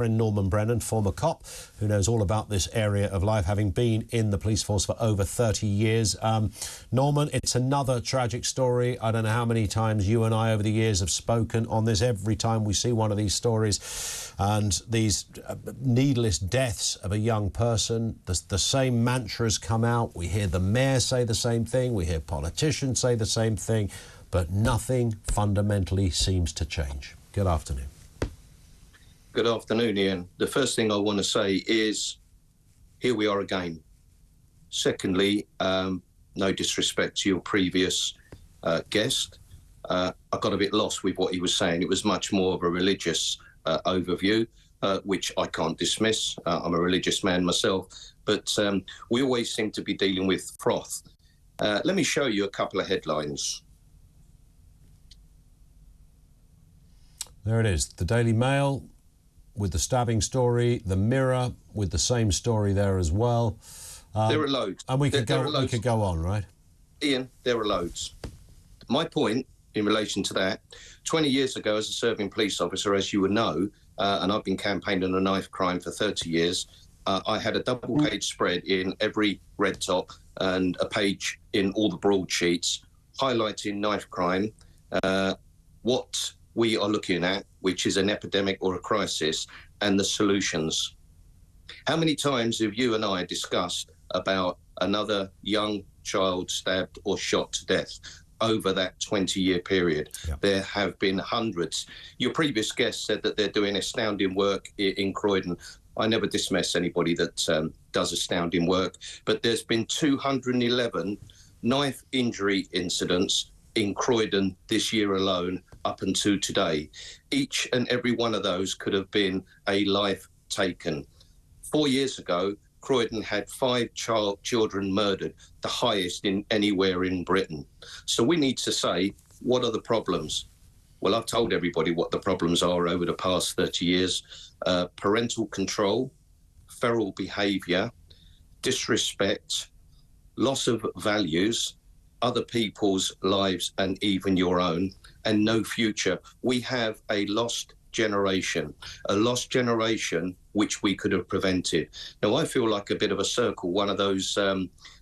friend Norman Brennan, former cop, who knows all about this area of life, having been in the police force for over 30 years. Norman, it's another tragic story. I don't know how many times you and I over the years have spoken on this. Every time we see one of these stories and these needless deaths of a young person, the same mantras come out. We hear the mayor say the same thing. We hear politicians say the same thing, but nothing fundamentally seems to change. Good afternoon. Good afternoon, Ian. The first thing I want to say is, here we are again. Secondly, no disrespect to your previous guest. I got a bit lost with what he was saying. It was much more of a religious overview, which I can't dismiss. I'm a religious man myself, but we always seem to be dealing with froth. Let me show you a couple of headlines. There it is, the Daily Mail with the stabbing story, the Mirror with the same story there as well. There are loads. And we could go on, right? Ian, there are loads. My point in relation to that, 20 years ago as a serving police officer, as you would know, and I've been campaigning on knife crime for 30 years, I had a double-page spread in every red top and a page in all the broadsheets highlighting knife crime, what we are looking at, which is an epidemic or a crisis, and the solutions. How many times have you and I discussed about another young child stabbed or shot to death over that 20-year period? Yeah. There have been hundreds. Your previous guest said that they're doing astounding work in Croydon. I never dismiss anybody that does astounding work, but there's been 211 knife injury incidents in Croydon this year alone up until today. Each and every one of those could have been a life taken. 4 years ago, Croydon had 5 children murdered, the highest in anywhere in Britain. So we need to say, what are the problems? Well, I've told everybody what the problems are over the past 30 years. Parental control, feral behaviour, disrespect, loss of values, other people's lives and even your own, and no future. We have a lost generation which we could have prevented. Now, I feel like a bit of a circle, one of those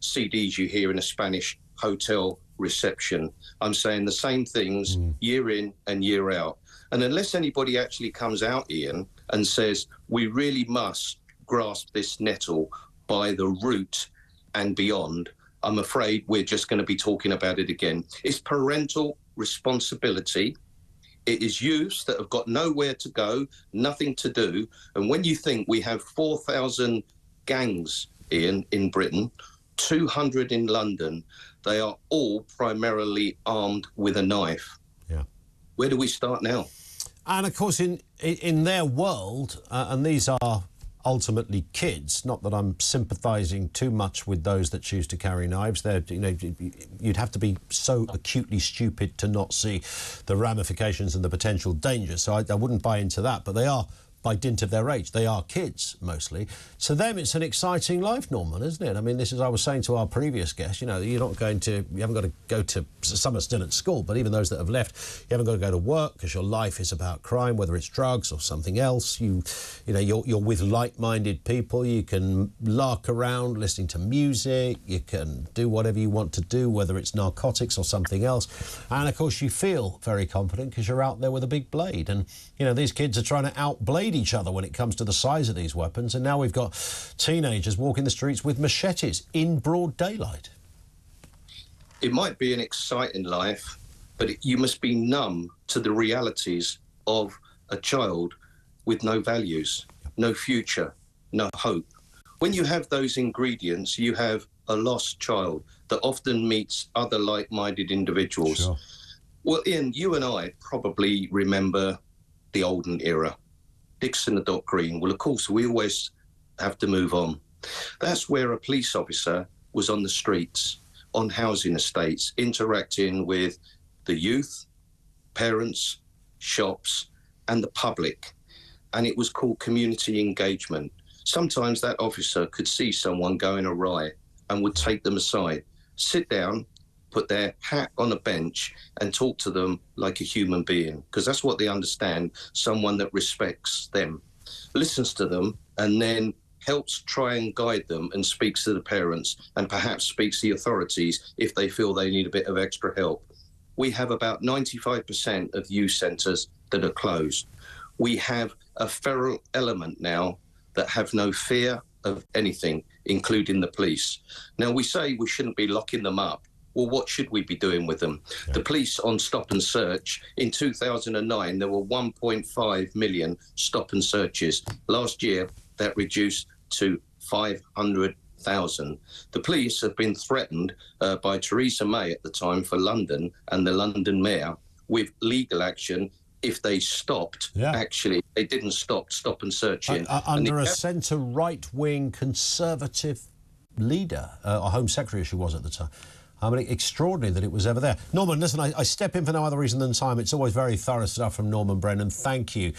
CDs you hear in a Spanish hotel reception. I'm saying the same things year in and year out. And unless anybody actually comes out, Ian, and says, we really must grasp this nettle by the root and beyond, I'm afraid we're just going to be talking about it again. It's parental responsibility. It is youths that have got nowhere to go, nothing to do. And when you think we have 4,000 gangs, Ian, in Britain, 200 in London, they are all primarily armed with a knife. Yeah. Where do we start now? And of course, in their world, and these are ultimately kids, not that I'm sympathising too much with those that choose to carry knives. They're, you know, you'd have to be so acutely stupid to not see the ramifications and the potential danger. So I wouldn't buy into that. But they are, by dint of their age, they are kids mostly. To them, it's an exciting life, Norman, isn't it? I mean, this is, I was saying to our previous guest, you know, you haven't got to go to, some are still at school, but even those that have left, you haven't got to go to work because your life is about crime, whether it's drugs or something else. You know, you're with like-minded people. You can lark around listening to music. You can do whatever you want to do, whether it's narcotics or something else. And of course, you feel very confident because you're out there with a big blade. And, you know, these kids are trying to outblade each other when it comes to the size of these weapons, and now we've got teenagers walking the streets with machetes in broad daylight. It might be an exciting life, but you must be numb to the realities of a child with no values, no future, no hope. When you have those ingredients, you have a lost child that often meets other like-minded individuals. Sure. Well, Ian, you and I probably remember the olden era. Dixon the Dock Green. Well, of course, we always have to move on. That's where a police officer was on the streets, on housing estates, interacting with the youth, parents, shops, and the public. And it was called community engagement. Sometimes that officer could see someone going awry and would take them aside, sit down, put their hat on a bench and talk to them like a human being, because that's what they understand, someone that respects them. listens to them, and then helps try and guide them and speaks to the parents and perhaps speaks to the authorities if they feel they need a bit of extra help. We have about 95% of youth centres that are closed. We have a feral element now that have no fear of anything, including the police. Now, we say we shouldn't be locking them up. Well, what should we be doing with them? Yeah. The police on stop and search, in 2009, there were 1.5 million stop and searches. Last year, that reduced to 500,000. The police have been threatened by Theresa May at the time for London and the London mayor with legal action if they stopped. Yeah. Actually, they didn't stop and searching. Under a centre right-wing Conservative leader, or Home Secretary she was at the time. I mean, extraordinary that it was ever there. Norman, listen, I step in for no other reason than time. It's always very thorough stuff from Norman Brennan. Thank you.